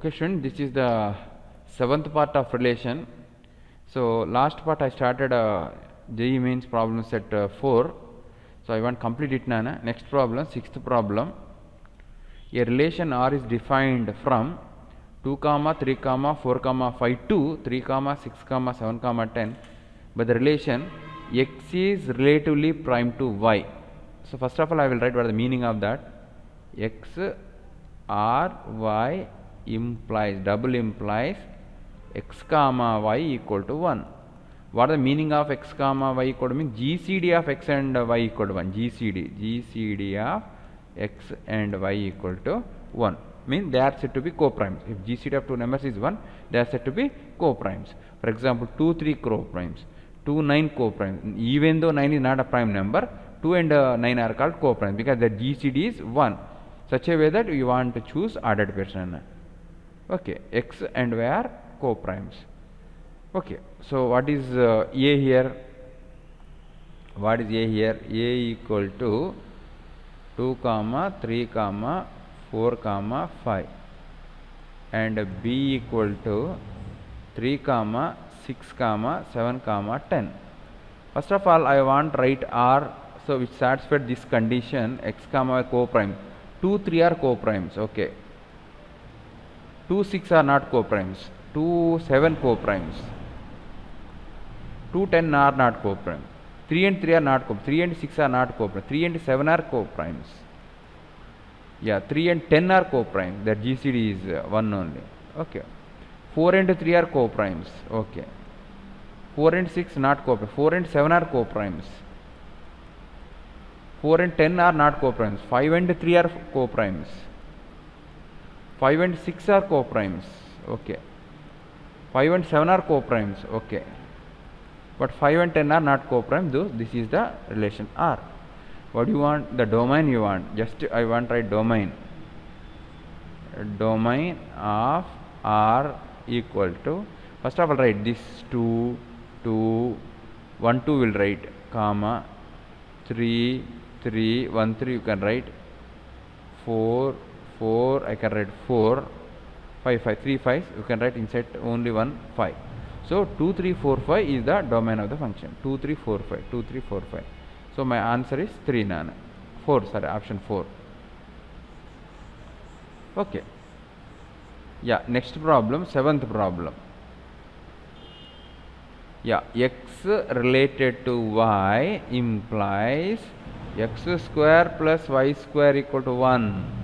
Okay, student, this is the seventh part of relation. So last part I started JEE mains problem set 4. So I want to complete it now. Next problem, sixth problem. A relation R is defined from 2, 3, 4, 5 to 3, 6, 7, 10 by the relation X is relatively prime to Y. So first of all I will write what is the meaning of that. X R Y implies, double implies x comma y equal to 1. What is the meaning of x comma y equal to mean GCD of x and y equal to 1. GCD of x and y equal to 1. Means they are said to be co-primes. If GCD of two numbers is 1, they are said to be co-primes. For example, 2, 3 co-primes, 2, 9 co-primes. Even though 9 is not a prime number, 2 and 9 are called co-primes because the GCD is 1. Such a way that you want to choose ordered pairs. Okay, x and y are co-primes. Okay, so what is A here? What is A here? A equal to 2, 3, 4, 5 and B equal to 3, 6, 7, 10. First of all, I want to write R, so which satisfies this condition, x comma co-prime. 2, 3 are co-primes. Okay. 2, 6 are not co-primes. 2, 7 co-primes. 2, 10 are not co-primes. 3 and 3 are not co-primes. 3 and 6 are not co-primes. 3 and 7 are co-primes. Yeah, 3 and 10 are co-primes. Their GCD is 1 only. Okay. 4 and 3 are co-primes. Okay. 4 and 6 not co-primes. 4 and 7 are co-primes. 4 and 10 are not co-primes. 5 and 3 are co-primes. 5 and 6 are co-primes. Okay. 5 and 7 are co-primes. Okay. But 5 and 10 are not co-primes. Those, this is the relation R. What do you want? The domain you want. Just I want to write domain. Domain of R equal to, first of all write this 2, 2, 1, 2 will write, comma, 3, 3, 1, 3 you can write, 4, 4, I can write 4, 5, 5, 3, 5, you can write inside only 1, 5. So 2, 3, 4, 5 is the domain of the function. 2, 3, 4, 5, 2, 3, 4, 5. So my answer is 3, 4, sorry, option 4. Okay. Yeah, next problem, seventh problem. Yeah, x related to y implies x square plus y square equal to 1.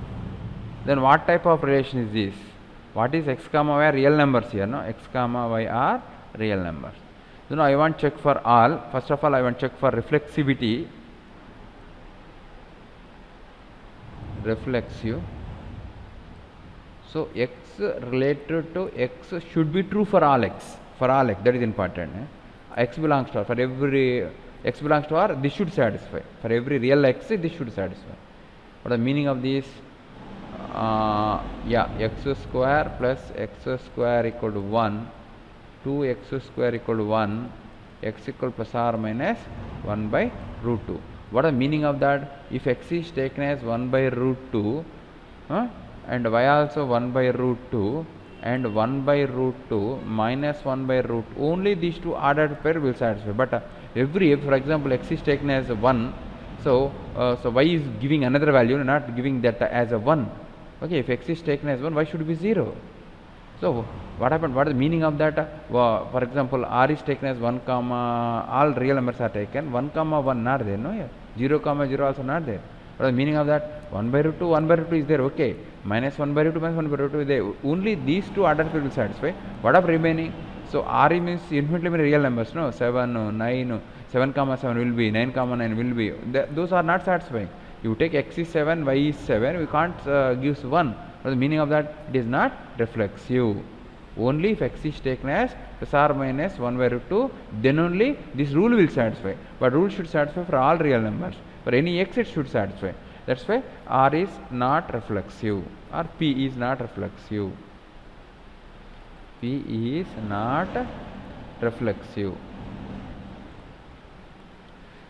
Then what type of relation is this? What is x comma y are real numbers here, no? X comma y are real numbers. So now I want to check for all. First of all, I want to check for reflexivity. Reflexive. So x related to x should be true for all x. For all x, that is important. X belongs to R. For every x belongs to R, this should satisfy. For every real x, this should satisfy. What is the meaning of this? Yeah, x square plus x square equal to 1, 2x square equal to 1, x equal plus or minus 1 by root 2. What is the meaning of that? If x is taken as 1 by root 2 and y also 1 by root 2 and 1 by root 2 minus 1 by root, only these two ordered pair will satisfy. But if for example x is taken as 1, so y is giving another value, not giving that as a 1. Okay, if x is taken as 1, y should be 0. So what happened? What is the meaning of that? For example, R is taken as 1, all real numbers are taken. 1, 1 not there, no? Yeah. 0, 0 also not there. What is the meaning of that? 1 by root 2, 1 by root 2 is there. Okay. Minus 1 by root 2, minus 1 by root 2 is there. Only these two ordered will satisfy. What of remaining? So R means infinitely many real numbers, no? 7, 9, 7, 7 will be, 9, 9 will be. Those are not satisfying. You take x is 7, y is 7, we can't give 1. What is the meaning of that? It is not reflexive. Only if x is taken as plus or minus 1 by root 2, then only this rule will satisfy. But rule should satisfy for all real numbers. For any x, it should satisfy. That's why R is not reflexive, or P is not reflexive. P is not reflexive.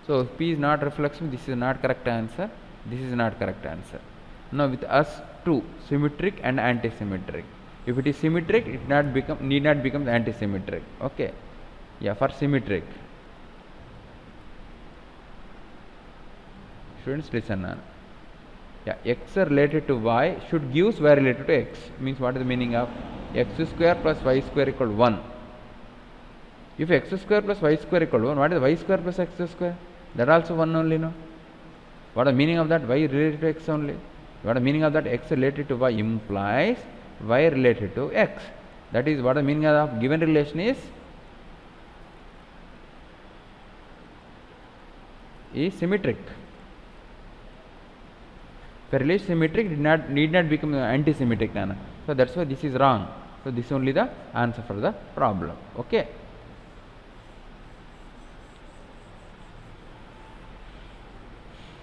So if P is not reflexive, this is not correct answer. This is not correct answer. Now with us two, symmetric and antisymmetric. If it is symmetric, it need not become anti-symmetric. Okay. Yeah, for symmetric. Students, listen now. Yeah, x related to y should gives y related to x. Means what is the meaning of x square plus y square equal 1? If x square plus y square equal 1, what is y square plus x square? That also 1 only, no? What is the meaning of that? Y related to x only. What is the meaning of that? X related to y implies y related to x. That is what the meaning of given relation is symmetric. If a relation is symmetric, it need not become anti-symmetric. So that's why this is wrong. So this is only the answer for the problem. Okay.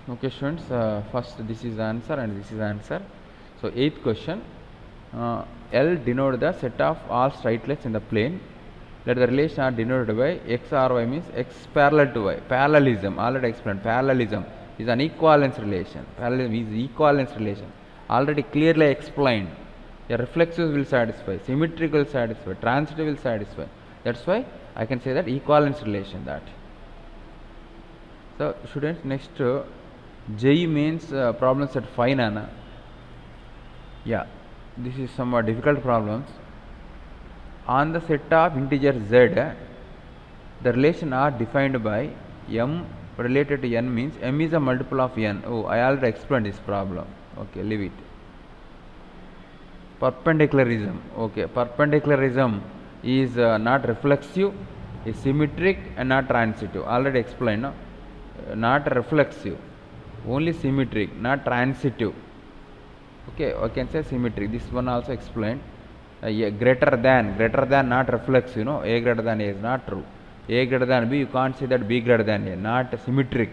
Okay, students. First, this is the answer and this is the answer. So 8th question. L denote the set of all straight lines in the plane. Let the relation are denoted by x or y means x parallel to y. Parallelism. Already explained. Parallelism is an equivalence relation. Parallelism is equivalence relation. Already clearly explained. A reflexive will satisfy, symmetric will satisfy, transitive will satisfy. That's why I can say that equivalence relation that. So students, next JEE means problem set 5 nana. Yeah, this is somewhat difficult problems. On the set of integer z, the relation are defined by m related to n means m is a multiple of n. Oh, I already explained this problem. Okay, leave it. Perpendicularism. Okay, perpendicularism is not reflexive, is symmetric and not transitive. Already explained, no? Not reflexive, only symmetric, not transitive. Okay, I can say symmetric. This one also explained. Yeah, greater than, not reflexive. No, A greater than A is not true. A greater than B, you can't say that B greater than A, not symmetric.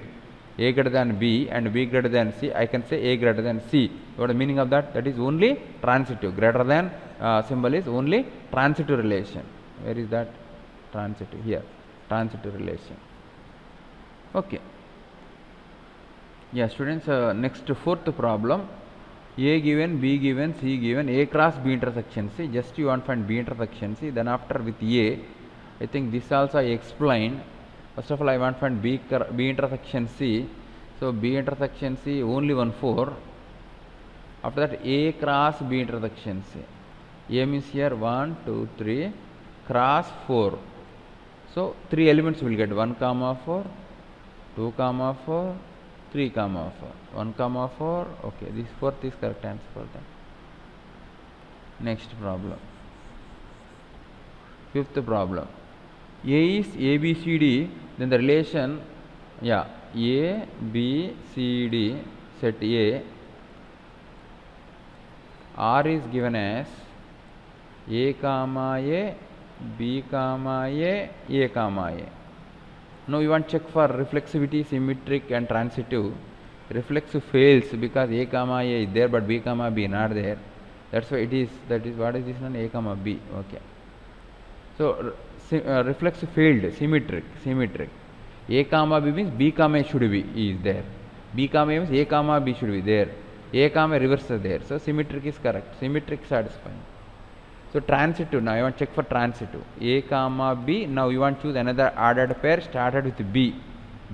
A greater than B and B greater than C, I can say A greater than C. What is the meaning of that? That is only transitive. Greater than symbol is only transitive relation. Where is that? Transitive. Here. Transitive relation. Okay. Yeah, students, next 4th problem. A given, B given, C given, A cross B intersection C. Just you want to find B intersection C. Then after with A, I think this also I explained. First of all, I want to find B intersection C. So B intersection C only 1 4. After that, A cross B intersection C. A means here 1 2 3 cross 4. So 3 elements will get 1 comma 4, 2 comma 4, 3 comma 4. 1 comma 4. Okay, this 4th is correct answer for that. Next problem. 5th problem. A is ABCD, then the relation, yeah, A, B, C, D, set A, R is given as A comma A, B comma A comma A. Now you want to check for reflexivity, symmetric and transitive. Reflexive fails because A comma A is there but B comma B not there. That's why it is, that is what is this one? A comma B. Okay. So reflexive failed, symmetric. A comma B means B comma A should be is there. B comma A means A comma B should be there. A comma reverse is there. So symmetric is correct. Symmetric satisfying. So transitive, now you want to check for transitive. A comma B, now you want to choose another ordered pair started with B.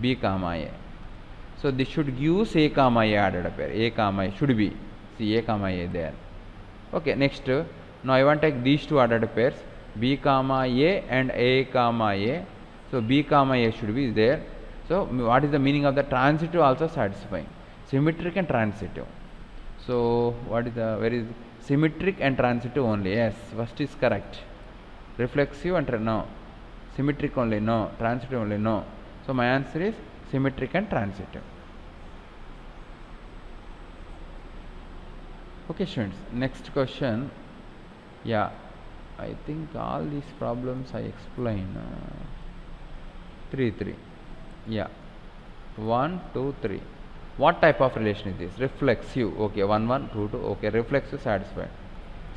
B comma A. So this should give A comma A ordered pair. A comma A should be. See A comma A there. Okay, next. Now I want to take these two ordered pairs. B comma A and A comma A. So B comma A should be there. So what is the meaning of the transitive also satisfying? Symmetric and transitive. So what is the, where is symmetric and transitive only? Yes, first is correct. Reflexive and no. Symmetric only no. Transitive only no. So my answer is symmetric and transitive. Okay, students. Next question. Yeah. I think all these problems I explain. 3 3. Yeah. 1 2 3. What type of relation is this? Reflexive. Okay. 1 1 2 2. Okay. Reflexive satisfied.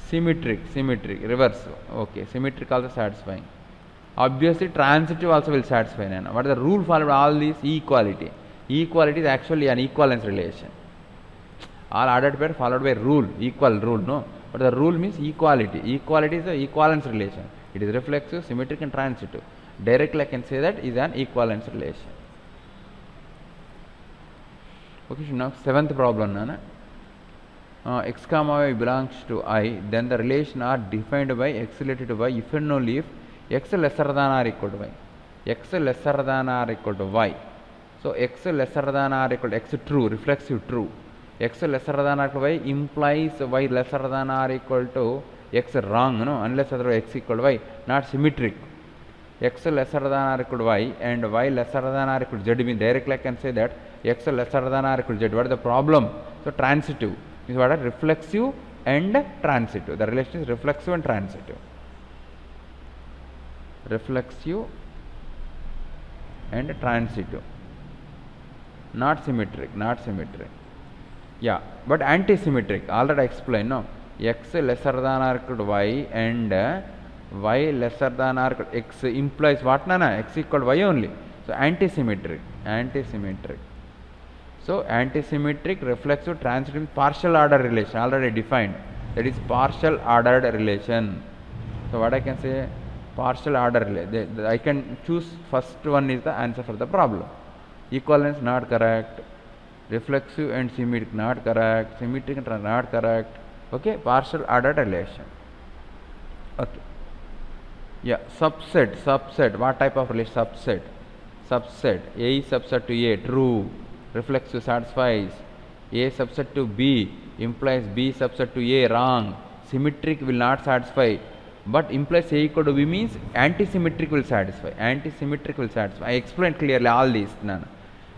Symmetric. Reverse. Okay. Symmetric also satisfying. Obviously transitive also will satisfy. What is the rule followed all these? Equality. Equality is actually an equivalence relation. All ordered pair followed by rule. Equal rule. No. but the rule means equality. Equality is the equivalence relation. It is reflexive, symmetric and transitive. Directly I can say that is an equivalence relation. Okay, so now seventh problem, Nana. X comma y belongs to I, then the relation are defined by x related to y if and only if x lesser than or equal to y. X lesser than or equal to y. So x lesser than or equal to x true, reflexive true. X lesser than or equal to y implies y lesser than or equal to x wrong, no, unless otherwise x equal to y, not symmetric. X lesser than or equal to y and y lesser than or equal to z means directly I can say that x lesser than or equal to z. What is the problem? So transitive is what are reflexive and transitive. The relation is reflexive and transitive. Reflexive and transitive. Not symmetric, not symmetric. Yeah, but anti-symmetric. Already I explained, no. X lesser than or equal to y and y lesser than or equal to x implies what, nana? X equal to y only. So anti-symmetric, anti-symmetric. So anti-symmetric, reflexive, transitive, partial order relation already defined. That is partial ordered relation. So what I can say? Partial order relation. I can choose first one is the answer for the problem. Equivalence not correct. Reflexive and symmetric not correct. Symmetric and not correct. Okay, partial ordered relation. Okay. Yeah, subset. What type of relation? Subset. A is subset to A, true. Reflexive satisfies. A subset to B implies B subset to A, wrong. Symmetric will not satisfy, but implies A equal to B means anti-symmetric will satisfy. Anti-symmetric will satisfy. I explained clearly all these. None.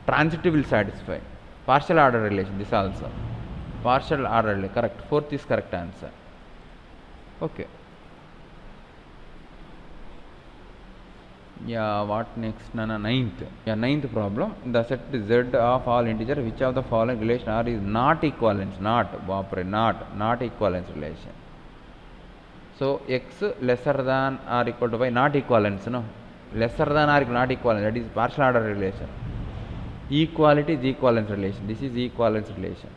Transitive will satisfy. Partial order relation. This also. Partial order relation. Correct. Fourth is correct answer. Okay. Yeah, what next? Nana, ninth. Yeah, ninth problem. The set Z of all integer, which of the following relation are is not equivalence? Not equivalence relation. So x lesser than or equal to y, not equivalence, no. Lesser than or equal, not equivalence. That is partial order relation. Equality is equivalence relation. This is equivalence relation.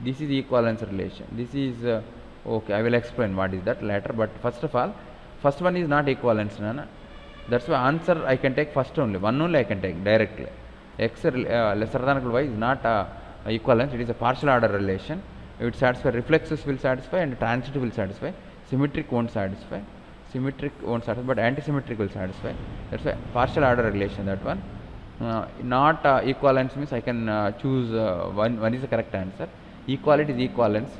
This is equivalence relation. This is okay. I will explain what is that later. But first of all, first one is not equivalence, Nana. That's why answer I can take first only. One only I can take directly. X lesser than or equal to y is not equivalence. It is a partial order relation. It satisfies, reflexive will satisfy and transitive will satisfy. Symmetric won't satisfy. But anti-symmetric will satisfy. That's why partial order relation, that one. Not equivalence means I can choose one is the correct answer. Equality is equivalence.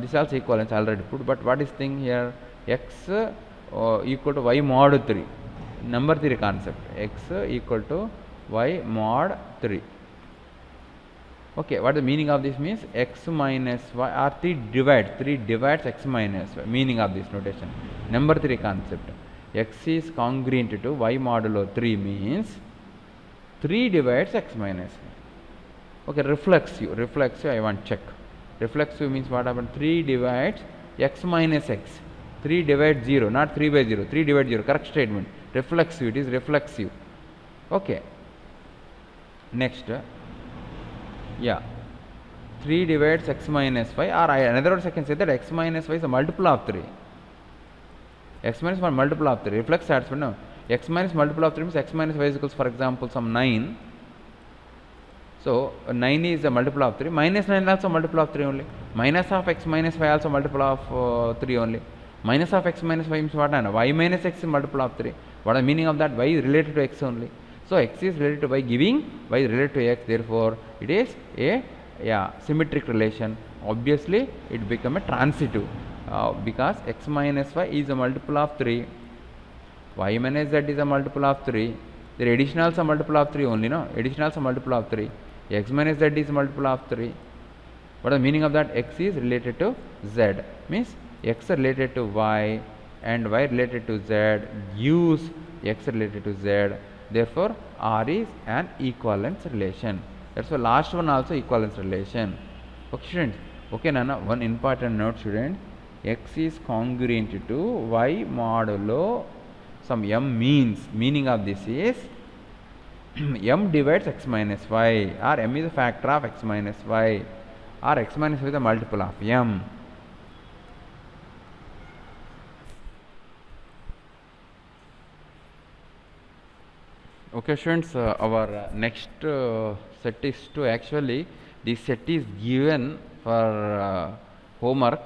This also equivalence already put. But what is thing here? X equal to y mod 3. Number 3 concept. X equal to y mod 3. Okay, what the meaning of this means? X minus y are 3 divides x minus y. Meaning of this notation. Number 3 concept. X is congruent to y modulo 3 means 3 divides x minus y. Okay, reflexive I want check. Reflexive means what happened? 3 divides x minus x. 3 divides 0, not 3 by 0. 3 divides 0, correct statement. Reflexive, it is reflexive. Okay. Next. Yeah. 3 divides x minus y, or another words I can say that x minus y is a multiple of 3. X minus 1 multiple of 3. Reflex satisfied, no. X minus multiple of 3 means x minus y is equals, for example, some 9. So 9 is a multiple of 3. Minus 9 also multiple of 3 only. Minus of x minus y also multiple of 3 only. Minus of x minus y means what? Y minus x is multiple of 3. What is the meaning of that? Y is related to x only. So x is related to y giving y is related to x. Therefore, it is a symmetric relation. Obviously, it become a transitive because x minus y is a multiple of 3. Y minus z is a multiple of 3. The addition also multiple of 3 only, no? Addition also multiple of 3. X minus z is multiple of 3. What is the meaning of that? X is related to z. Means x related to y and y related to z gives x related to z. Therefore, R is an equivalence relation. That's why last one also equivalence relation. Okay, students. Okay, Nana. One important note, student. X is congruent to y modulo some m means. Meaning of this is m divides x minus y, or m is a factor of x minus y, or x minus y is a multiple of m. Okay, students, our next set is to actually this set is given for homework.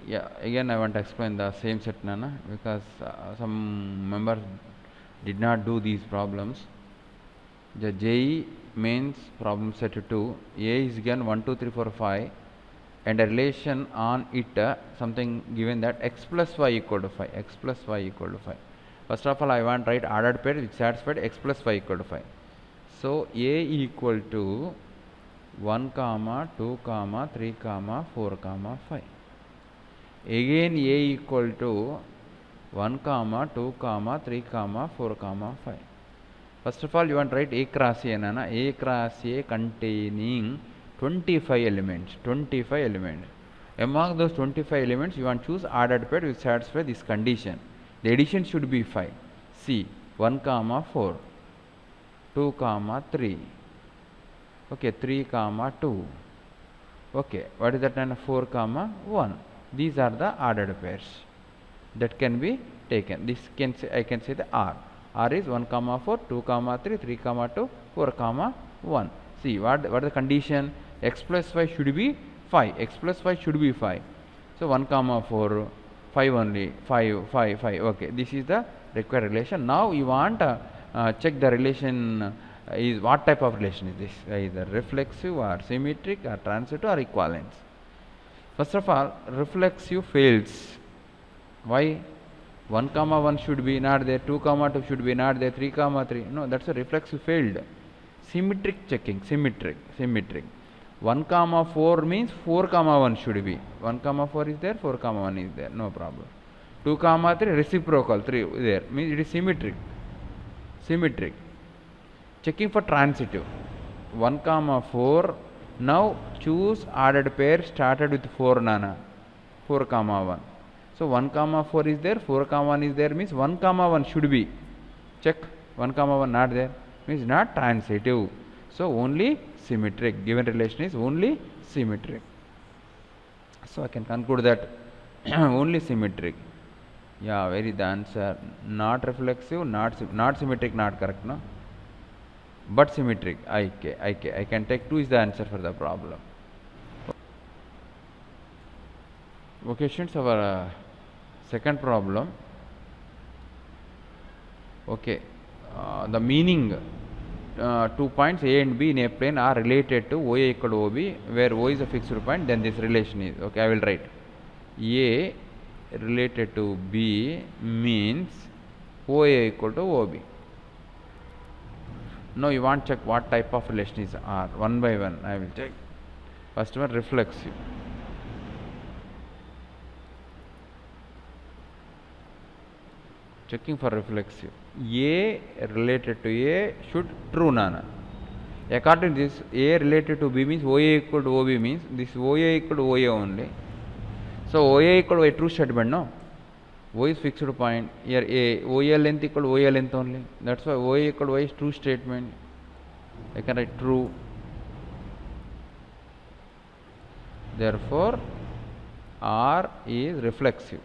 Yeah, again I want to explain the same set, Nana, because some members did not do these problems. The JE means problem set 2. A is given 1, 2, 3, 4, 5, and a relation on it something given that x plus y equal to 5. X plus y equal to 5. First of all, I want to write ordered pair which satisfied x plus y equal to 5. So A equal to 1 comma 2 comma 3 comma 4 comma 5. Again A equal to 1 comma 2 comma 3 comma 4 comma 5. First of all, you want to write A cross A, Nana. A cross A containing 25 elements. 25 elements. Among those 25 elements, you want to choose ordered pair which satisfy this condition. The addition should be 5. See, 1 comma 4, 2 comma 3, okay, 3 comma 2, okay, what is that, and 4 comma 1. These are the ordered pairs that can be taken. This can say, I can say the R. R is 1 comma 4, 2 comma 3, 3 comma 2, 4 comma 1. See, what is the condition? X plus y should be 5. X plus y should be 5. So 1 comma 4, 5 only, 5, 5, 5. Okay, this is the required relation. Now you want check the relation is what type of relation is this? Either reflexive or symmetric or transitive or equivalence. First of all, reflexive fails. Why? 1 comma 1 should be not there, 2 comma 2 should be not there, 3 comma 3. No, that's a reflexive failed. Symmetric checking, symmetric. 1 comma 4 means 4 comma 1 should be. 1 comma 4 is there, 4 comma 1 is there, no problem. 2 comma 3 reciprocal, 3 there, means it is symmetric. Checking for transitive. 1 comma 4, now choose ordered pair started with 4, Nana. 4 comma 1. So 1 comma 4 is there, 4 comma 1 is there, means 1 comma 1 should be. Check, 1 comma 1 not there, means not transitive. So only symmetric. Given relation is only symmetric. So I can conclude that only symmetric. Yeah, very the answer. Not reflexive, not symmetric, not correct, no? But symmetric. I can take 2 is the answer for the problem. Okay, students, our second problem. Okay, the meaning. 2 points A and B in a plane are related to OA equal to OB, where O is a fixed point, then this relation is. Okay, I will write. A related to B means OA equal to OB. Now you want to check what type of relation is R. One by one I will check. First one, reflexive. Checking for reflexive. A related to A should true, Nana. According to this, A related to B means OA equal to OB means this OA equal to OA only. So OA equal to a true statement, no? O is fixed point. Here A, OA length equal to OA length only. That's why OA equal to Y is true statement. I can write true. Therefore, R is reflexive.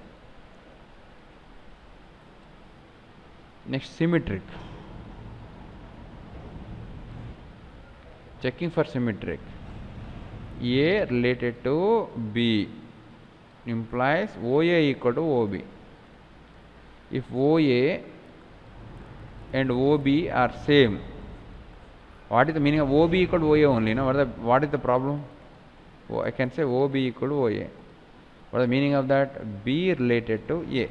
Next, symmetric. Checking for symmetric. A related to B implies OA equal to OB. If OA and OB are same, what is the meaning of OB equal to OA only? No? What is the problem? I can say OB equal to OA. What is the meaning of that? B related to A.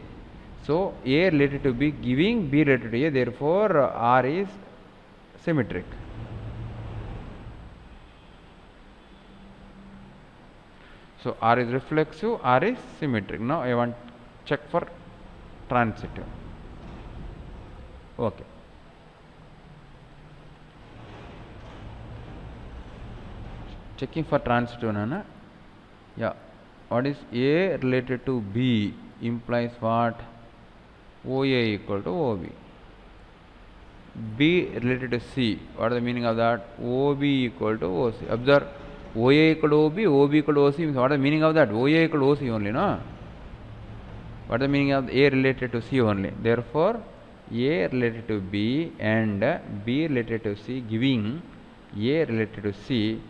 So A related to B giving B related to A, therefore R is symmetric. So R is reflexive, R is symmetric. Now I want check for transitive. Okay. Checking for transitive, Nana. Yeah. What is A related to B implies what? OA equal to OB. B related to C. What is the meaning of that? OB equal to OC. Observe, OA equal to OB, OB equal to OC means what is the meaning of that? OA equal to OC only, no? What is the meaning of A related to C only? Therefore, A related to B and B related to C giving A related to C,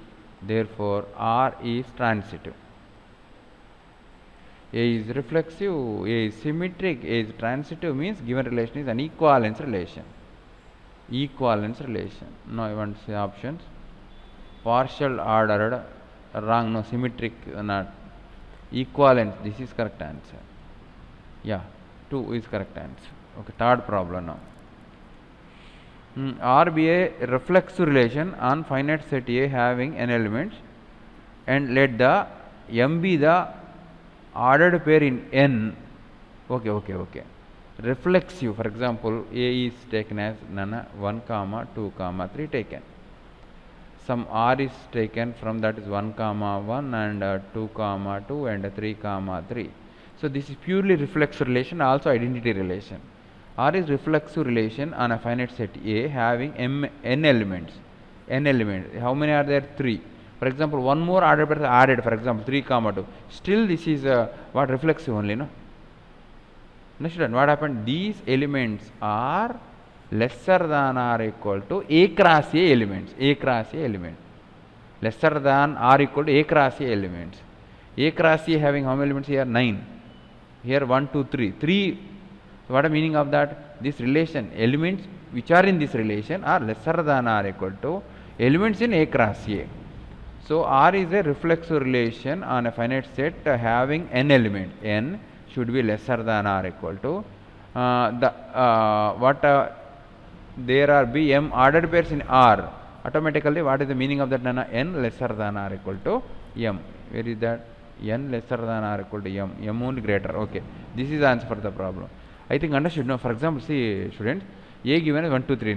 therefore R is transitive. A is reflexive, A is symmetric, A is transitive means given relation is an equivalence relation. Equivalence relation. Now I want to say options. Partial ordered, wrong, no, symmetric, not. Equivalence, this is correct answer. Yeah, 2 is correct answer. Okay, third problem now. R be a reflexive relation on finite set A having n elements, and let the M be the ordered pair in n. Okay. Reflexive, for example, A is taken as 1, 2, 3 taken. Some R is taken from that is 1, 1 and 2, 2 and 3, 3. So this is purely reflexive relation, also identity relation. R is reflexive relation on a finite set A having n elements. N elements. How many are there? 3. For example, one more ordered pair added, for example, 3, 2. Still this is what reflexive only, no? Next one, what happened? These elements are lesser than or equal to A cross A elements. A cross A element. Lesser than or equal to A cross A elements. A cross A having how many elements here? 9. Here 1, 2, 3. 3. So what is the meaning of that? This relation, elements which are in this relation are lesser than or equal to elements in A cross A. So R is a reflexive relation on a finite set having n element. N should be lesser than or equal to there are B M ordered pairs in R. Automatically, what is the meaning of that? N lesser than or equal to M. Where is that? N lesser than or equal to M. M only greater. Okay. This is the answer for the problem. I think understood. No. For example, see students, A given is 1, 2, 3.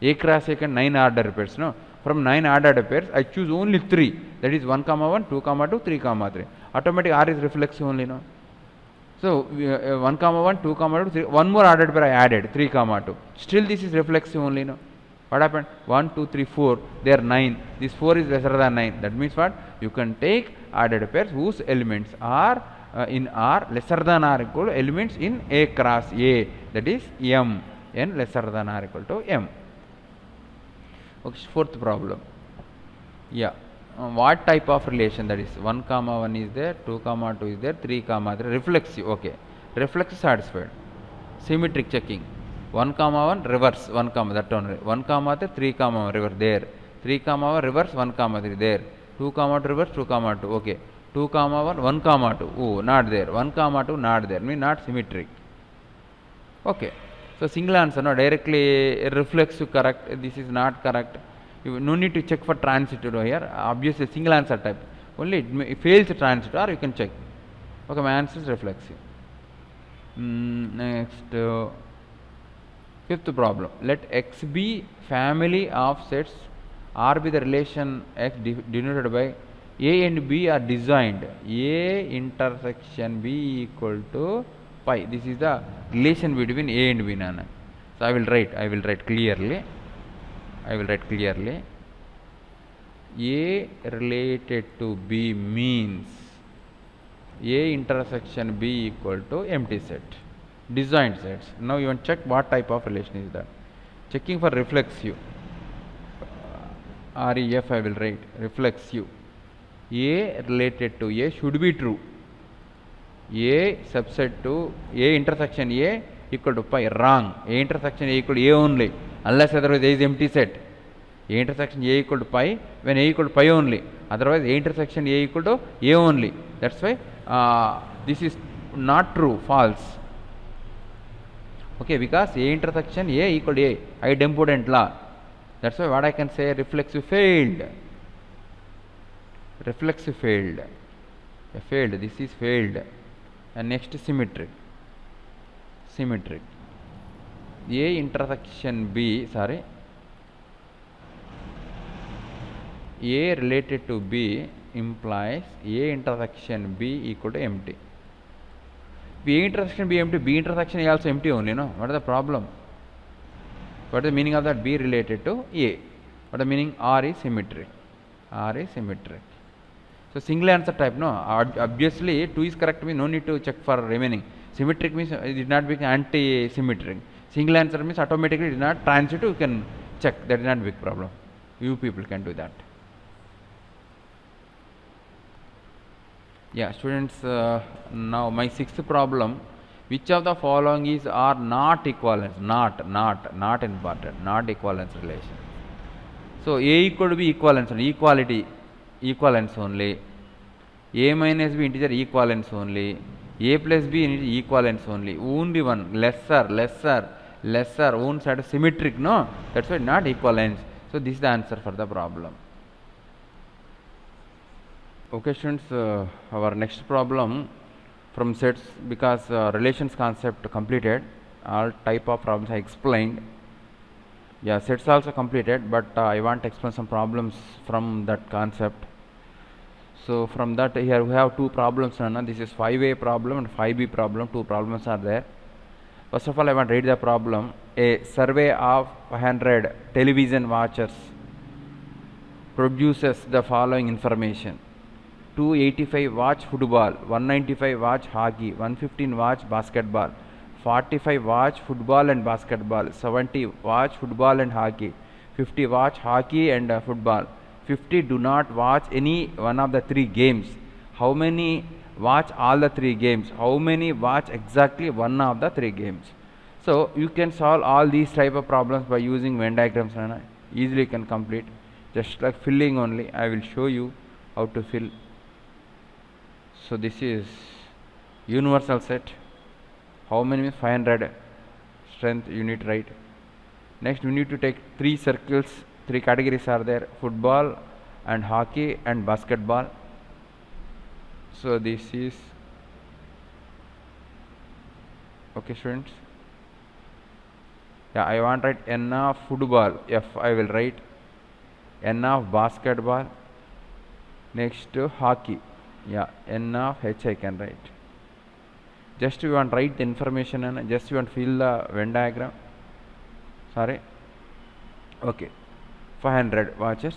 A cross A can 9 ordered pairs. No. From 9 ordered pairs, I choose only 3. That is 1, 1, 2, 2, 3, 3. Automatic R is reflexive only. No. So 1, 1, 2, 2, 3. One more ordered pair I added 3, 2. Still this is reflexive only. No. What happened? 1, 2, 3, 4. They are 9. This 4 is lesser than 9. That means what? You can take ordered pairs whose elements are in R lesser than or equal to elements in A cross A. That is M. N lesser than or equal to M. Okay, fourth problem. Yeah. What type of relation? That is 1, 1 is there, 2, 2 is there, 3, 3. Reflexive. Okay. Reflexive satisfied. Symmetric checking. 1, 1 reverse 1, that only. 1, 3, reverse there. 3, reverse 1, 3 there. 2, reverse 2, 2. Okay. 2, 1, 1, 2. Oh, not there. 1, 2 not there. Mean not symmetric. Okay. So single answer, no, directly reflexive correct. This is not correct. You no need to check for transitive here. Obviously single answer type. Only it fails transitive, or you can check. Okay, my answer is reflexive. Next, fifth problem. Let X be family of sets. R be the relation X denoted by A and B are designed. A intersection B equal to pi. This is the relation between A and B. So I will write clearly. A related to B means A intersection B equal to empty set. Designed sets. Now you want to check what type of relation is that. Checking for reflexive. REF I will write. Reflexive. A related to A should be true. A subset to A intersection A equal to pi. Wrong. A intersection A equal to A only. Unless otherwise A is empty set. A intersection A equal to pi when A equal to pi only. Otherwise A intersection A equal to A only. That's why this is not true. False. Okay, because A intersection A equal to A. Idempotent law. That's why what I can say, reflexive failed. Reflexive failed. Failed. This is failed. And next symmetric. Symmetric. A intersection B, sorry. A related to B implies A intersection B equal to empty. B intersection B empty, B intersection A also empty only, no? What is the problem? What is the meaning of that? B related to A. What is the meaning? R is symmetric. R is symmetric. So single answer type, no? Obviously 2 is correct means no need to check for remaining. Symmetric means it did not be anti-symmetric. Single answer means automatically it is not transitive, you can check, that is not big problem. You people can do that. Yeah, students, now my sixth problem, which of the following is are not equivalence? Not important, not equivalence relation. So A equal to B equivalence, equality, equivalence only. A minus B integer equivalence only. A plus B equivalence only. Only one, lesser, one side symmetric, no? That's why not equivalence. So this is the answer for the problem. Okay students, our next problem from sets, because relations concept completed, all type of problems I explained. Yeah, sets also completed, but I want to explain some problems from that concept. So from that, here we have two problems. This is 5A problem and 5B problem. Two problems are there. First of all, I want to read the problem. A survey of 500 television watchers produces the following information: 285 watch football, 195 watch hockey, 115 watch basketball, 45 watch football and basketball, 70 watch football and hockey, 50 watch hockey and football, 50 do not watch any one of the three games. How many watch all the three games? How many watch exactly one of the three games? So you can solve all these type of problems by using Venn diagrams. Easily you can complete, just like filling only. I will show you how to fill. So this is universal set. How many means 500 strength you need to write. Next we need to take three circles. Three categories are there: football and hockey and basketball. So this is okay students. Yeah, I want to write n of football, F I will write, n of basketball, next to hockey, yeah, n of H I can write. Just you want to write the information and just you want to fill the Venn diagram. Sorry. Okay. 500 watches.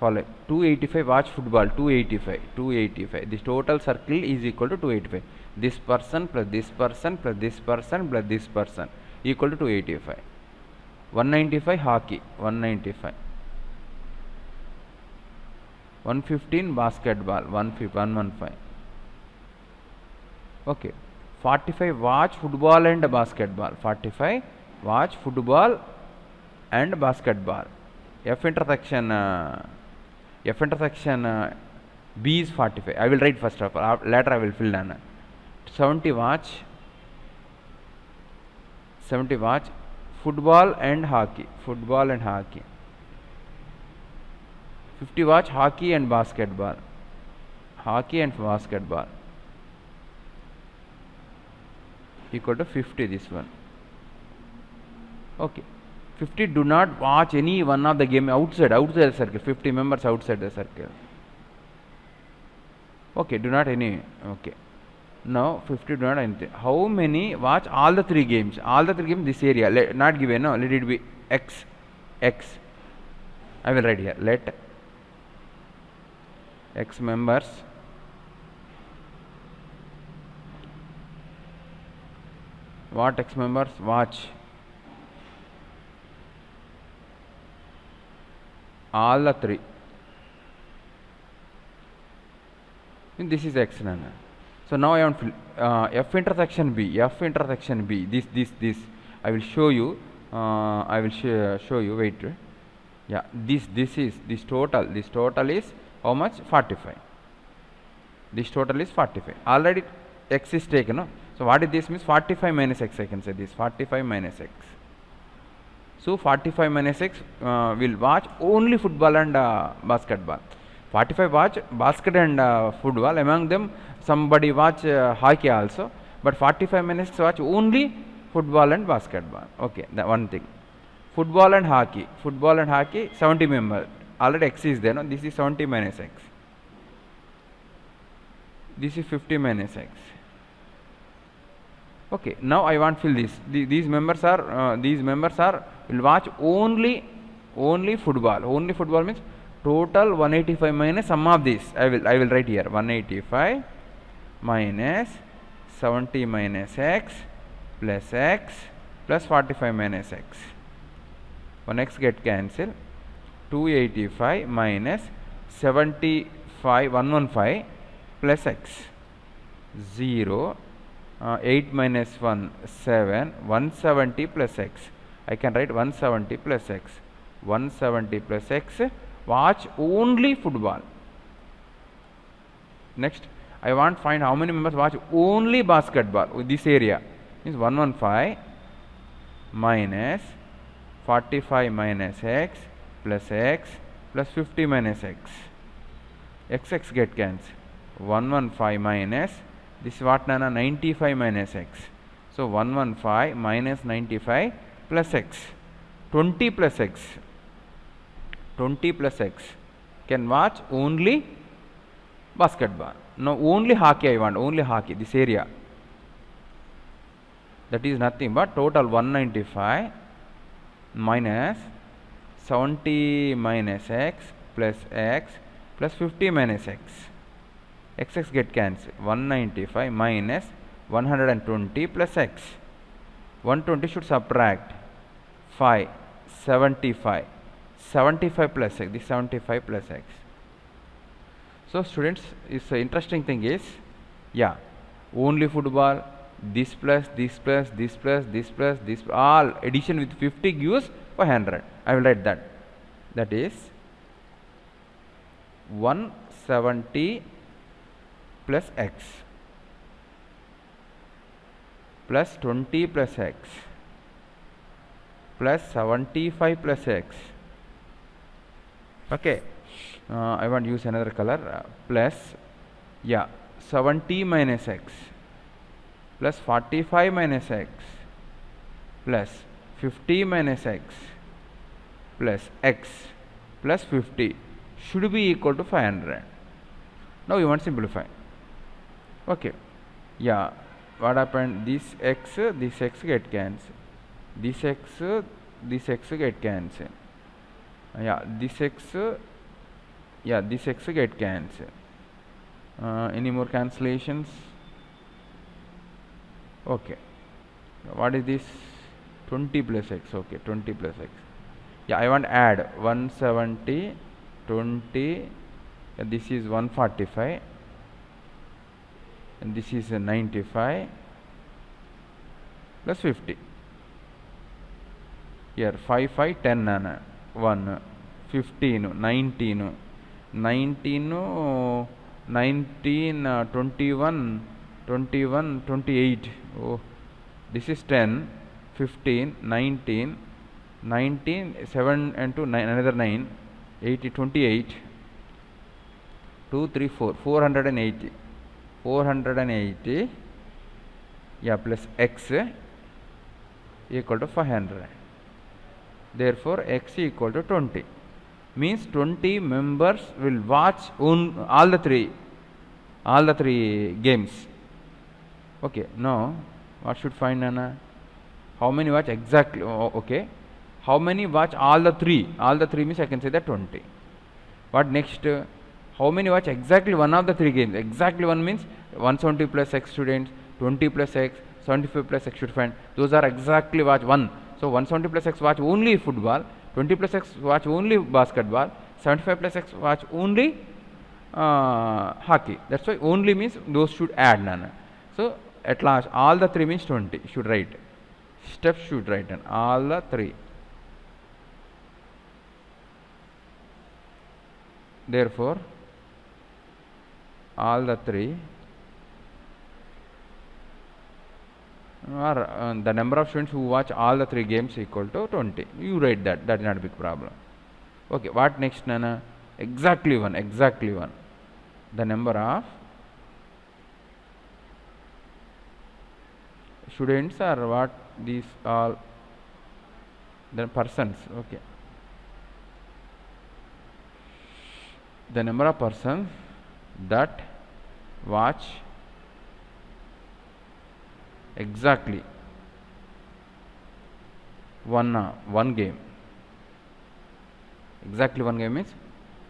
Follow. 285 watch football. 285. This total circle is equal to 285. This person plus this person plus this person plus this person equal to 285. 195 hockey. 195. 115 basketball. 115. Okay. 45 watch football and basketball. 45 watch football and basketball. F intersection B is 45. I will write first of all. Later I will fill in. 70 watch football and hockey. 50 watch hockey and basketball. Equal to 50, this one. Okay. 50 do not watch any one of the game outside the circle. 50 members outside the circle. Okay, do not any. Okay. Now 50 do not anything. How many watch all the three games? All the three games this area. Not given, no. Let it be X. I will write here. Let X members watch all the three. This is X. So now I want to F intersection B. This. I will show you. Show you. Wait. Yeah. This total is how much? 45. This total is 45. Already X is taken. No? So what is this means? 45 minus X. I can say this. 45 minus X. So 45 minus X will watch only football and basketball. 45 watch basket and football. Among them, somebody watch hockey also. But 45 minus X watch only football and basketball. Okay, that one thing. Football and hockey, 70 members. Already X is there. No? This is 70 minus X. This is 50 minus X. Okay, now I want to fill this. These members are will watch only football. Only football means total 185 minus sum of this. I will write here 185 minus 70 minus X plus X plus 45 minus x. 1x get cancel. 285 minus 75 115 plus x. 0 8 minus 1 7 170 plus x. I can write 170 plus x. 170 plus x. Watch only football. Next, I want to find how many members watch only basketball with this area. Means 115 minus 45 minus x plus 50 minus x. X get cancelled. 115 minus this is what nana 95 minus x. So 115 minus 95 plus x. 20 plus x. 20 plus x can watch only basketball. No, only hockey I want, only hockey, this area. That is nothing but total 195 minus 70 minus x plus 50 minus x. X get cancelled. 195 minus 120 plus x. 120 should subtract 5, 75. 75 plus x, this 75 plus x. So students, is interesting thing is, yeah, only football, this plus, this plus, this plus, this plus, this, all addition with 50 gives 500. I will write that. That is 170 plus x plus 20 plus x plus 75 plus x. Okay, I want to use another color, plus, yeah, 70 minus x plus 45 minus x plus 50 minus x plus 50 should be equal to 500. Now you want to simplify. Okay, yeah, what happened? This x get cancelled. This x get cancelled. Yeah, this x get cancelled. Any more cancellations? Okay, what is this? 20 plus x. Okay, 20 plus x. Yeah, I want to add 170 20. This is 145 and this is 95 plus 50. Here 5 5 10 nana 1 15 19 19 19 21 21 28. Oh, this is 10 15 19 19 7 and 2 9 another 9 80 28 2 3 4 480 480, yeah, plus x equal to 500. Therefore x equal to 20. Means 20 members will watch all the three games. Okay, now what should find nana? How many watch exactly? Oh, okay, how many watch all the three? All the three means I can say that 20. What next? How many watch exactly one of the three games? Exactly one means 170 plus x students, 20 plus x, 75 plus x should find. Those are exactly watch one. So 170 plus x watch only football, 20 plus x watch only basketball, 75 plus x watch only hockey. That's why only means those should add nana. So at last all the three means 20 should write. Steps should write and all the three. Therefore all the three are the number of students who watch all the three games equal to 20. You write that. That is not a big problem. Okay, what next nana? Exactly one. The number of students are what? These all the persons. Okay, the number of persons that watch exactly one game. Exactly one game means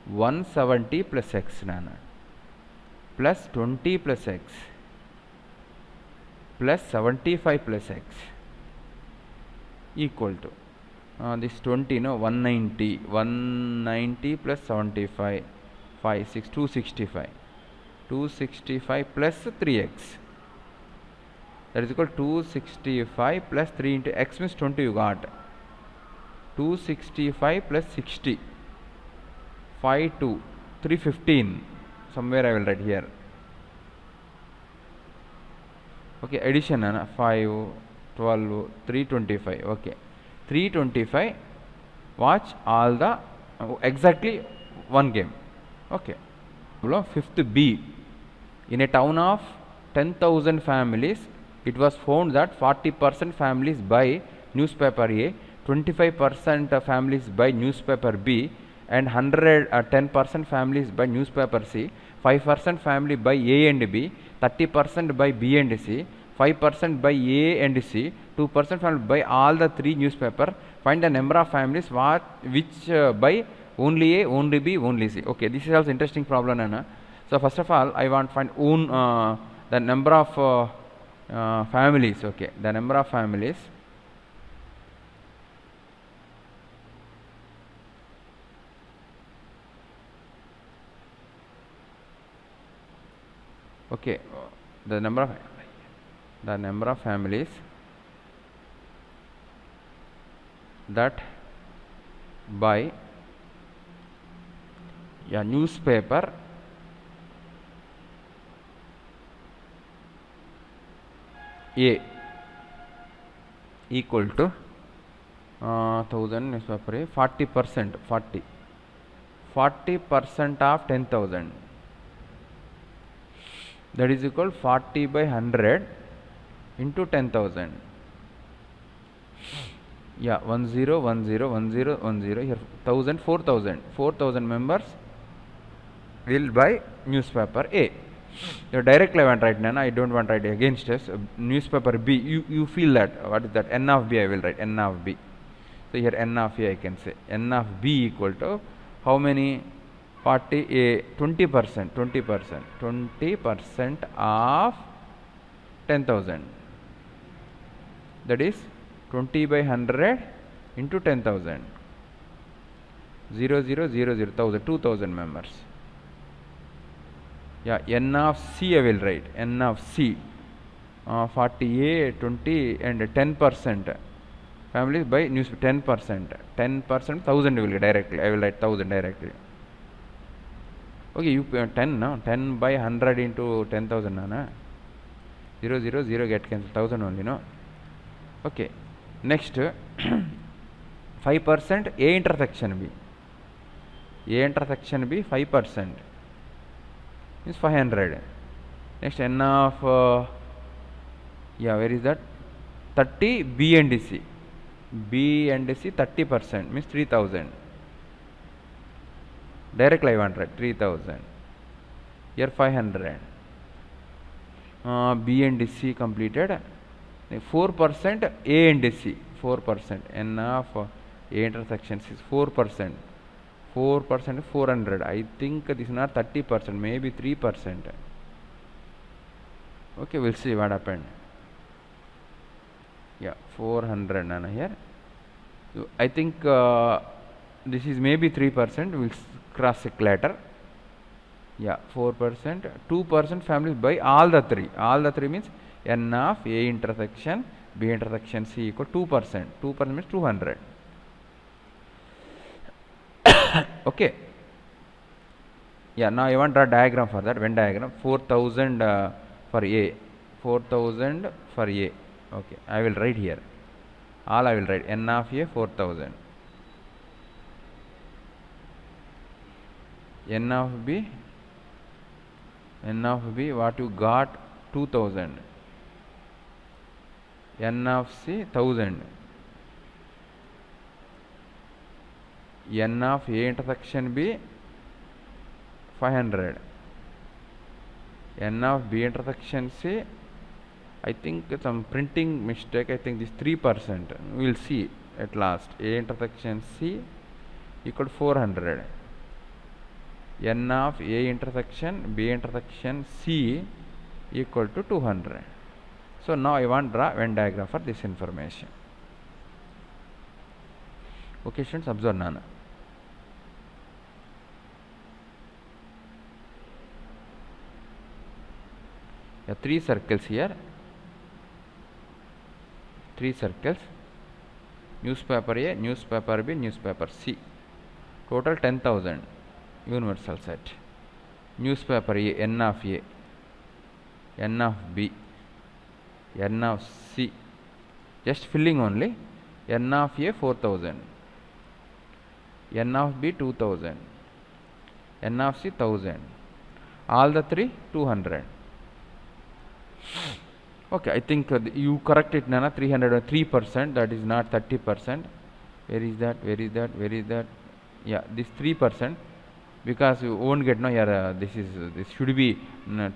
170 plus x nana plus 20 plus x plus 75 plus x equal to this 20, no, 190 plus 75, 5 6 265, 265 plus 3x, that is equal to 265 plus 3 into x means 20. You got 265 plus 60, 5 2 315, somewhere I will write here. Okay, addition 5 12 325. Okay, 325. Watch all the exactly one game. Okay, fifth B. In a town of 10,000 families, it was found that 40% families buy newspaper A, 25% families buy newspaper B, and 10% families buy newspaper C, 5% family buy A and B, 30% buy B and C, 5% buy A and C, 2% family buy all the three newspaper. Find the number of families which buy only A, only B, only C. Okay, this is also interesting problem, Anna. So first of all, I want to find the number of families. Okay, the number of families. Okay, the number of families that buy a newspaper A equal to 1000 newspaper A, 40% of 10,000, that is equal 40 by 100 into 10,000. Yeah, 10 10 10 10 here 1000 4,000 members will buy newspaper A. Directly I want to write, Nana, I don't want to write against us. Newspaper B, you feel that, what is that, n of B I will write, n of B. So here n of A I can say, n of B equal to how many, 40 A, 20% of 10,000, that is 20 by 100 into 10,000, 0 0 0 0 1000, 2,000 members. Yeah, n of C I will write, n of C, 40A, 20 and 10% families by news, 10%, 1000 will get directly, I will write 1000 directly. Okay, you 10 now, 10 by 100 into 10,000 na, 0 0 0 get cancelled, 1000 only, no. Okay, next 5% A intersection B, A intersection B 5% is 500. Next n of yeah, where is that, 30 B and C, B and C 30% means 3000. Directly I want to write 3000. Here 500. B and C completed. 4% A and C, 4%. N of A intersections is 4%. 4% 400. I think this is not 30%, maybe 3%. Okay, we'll see what happened. Yeah, 400 Nana here. So I think this is maybe 3%. We'll cross check later. Yeah, 4%. 2% families buy all the three. All the three means n of A intersection B intersection C equal 2%. 2% means 200. Okay. Yeah, now I want to draw diagram for that. Venn diagram. 4,000 for A. 4,000 for A. Okay, I will write here. All I will write, n of A 4,000. N of B what you got, 2,000. N of C 1,000. N of A intersection B 500. N of B intersection C, I think some printing mistake, I think this 3%. We will see at last. A intersection C equal to 400. N of A intersection B intersection C equal to 200. So now I want to draw Venn diagram for this information. Okay students, observe nana. Yeah, 3 circles here, 3 circles, newspaper A, newspaper B, newspaper C, total 10,000 universal set. Newspaper A, n of A, n of B, n of C, just filling only. N of A 4,000, n of B 2,000, n of C 1,000, all the three 200. Okay, I think you correct it nana. 303%, that is not 30%. Where is that, where is that, where is that? Yeah, this 3%, because you won't get no here. This should be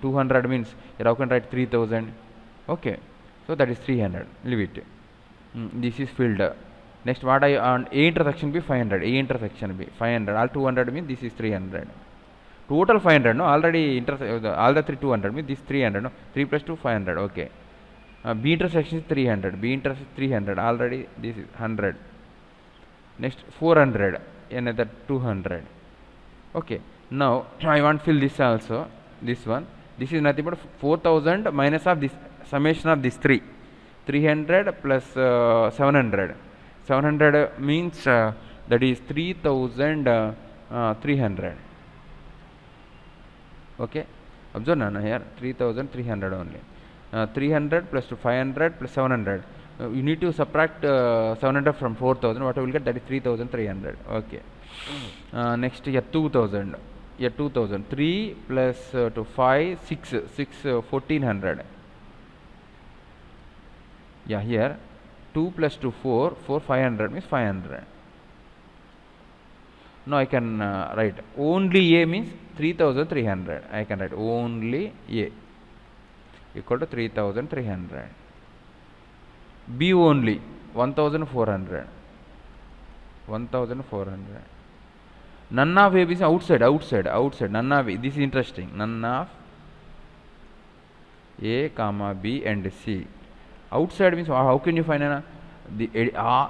200 means here how can write 3,000. Okay, so that is 300, leave it. This is filled. Next what I on A intersection be 500, A intersection be 500, all 200 means this is 300. Total 500, no, already all the 3 200 means this 300, no, 3 plus 2 500. Okay, B intersection is 300, B intersection 300, already this is 100. Next 400, another 200. Okay, now I want to fill this also, this one. This is nothing but 4,000 minus of this summation of this 300 plus 700. 700 means that is 3,300. Okay, observe nana here 3,300 only. 300 plus 500 plus 700. You need to subtract 700 from 4,000. What I will get, that is 3,300. Okay. Next here 2,000. Here 2,000. 3 plus 2 5 6 1,400. Yeah, here 2 plus 2 4 500 means 500. Now I can write only A means 3,300. I can write only A equal to 3,300. B only 1,400. 1,400. None of A is outside. None of A. This is interesting. None of A, comma B and C. Outside means how can you find the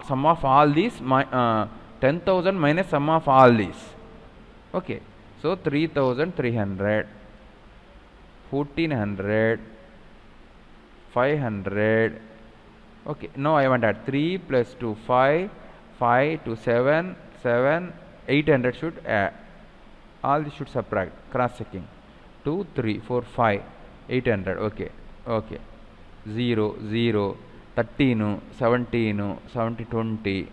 sum of all these? 10,000 minus sum of all these. Okay, so 3,300, 1,400, 500. Okay, now I want to add 3 plus 2 5, 5 to 7, 800 should add. All this should subtract, cross checking. 2 3 4 5 800. Okay, okay. 0 0 13 17 70 20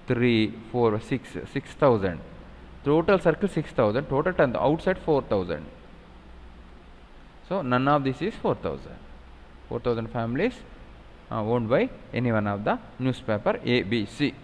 3 4 6 6,000. Total circle 6,000, total 10, outside 4,000. So none of this is 4,000. 4,000 families owned by any one of the newspaper A, B, C.